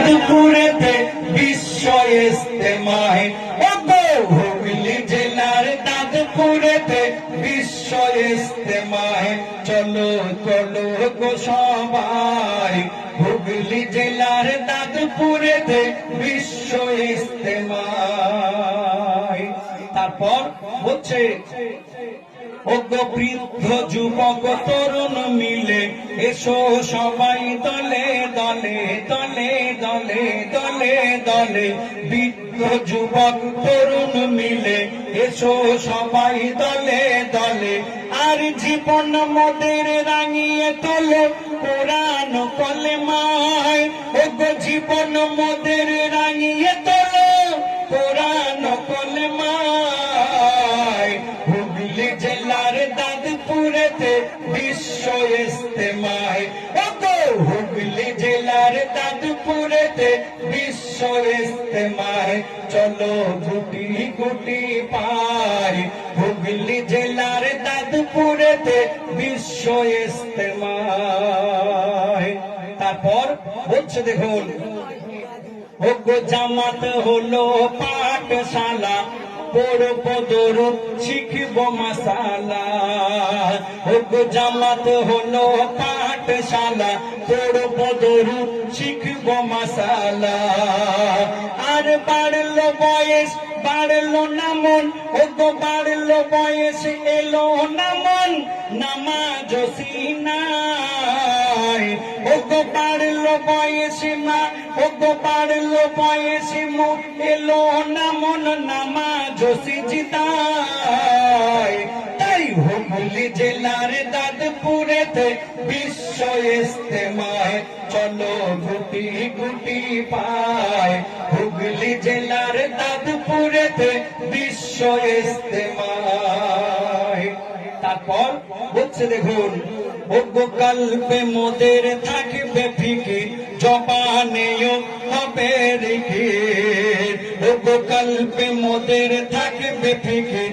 দাদপুরেতে বিশ্ব ইজতেমায়, হুগলি জেলার দাদপুরেতে বিশ্ব ইজতেমায়। চলো চলো গো সবাই, হুগলি জেলার দাদপুরেতে বিশ্ব ইজতেমায়। তারপর হচ্ছে বৃদ্ধ যুবক তরুণ মিলে এসো সবাই দলে দলে দলে দলে দলে দলে। বৃদ্ধ যুবক তরুণ মিলে এসো সবাই দলে দলে। আর জীবন মোদের রাঙিয়ে তোলো কোরআন কলেমায়, জীবন মোদের রাঙিয়ে তোলো কোরআন কলেমায়। হুগলি জেলার দাদপুরেতে বিশ্ব ইজতেমায়, হুগলি জেলার দাদপুরেতে বিশ্ব ইজতেমায়। চলো গুটি গুটি পাই, হুগলি জেলার দাদপুরেতে বিশ্ব ইজতেমায়। তারপর বলছে দেখুন, জামাত হলো পাঠশালা, পড়ব দরুদ শিখব মাসালা। জামাত হলো পাঠশালা, পড়ব দরুদ শিখব মাসালা। আর বাড়লো বয়স বাড়লো না মন, বাড়লো বয়স এলো না মন, নামাজ সিনায়। বাড়লো বয়স মা, বাড়লো বয়স মো, এলো না মন, নামাজ সিজদায়। তাই হুগলি জেলার দাদপুরেতে বিশ্ব ইজতেমায়। চলো গুটি গুটি পায়, হুগলি জেলার দাদপুরেতে বিশ্ব ইজতেমায়। তারপর বলছে দেখুন, কালবে মোদের থাকবে ফিকির, জবানেও হবে রিকির। কালবে মোদের থাকবে ফিকির,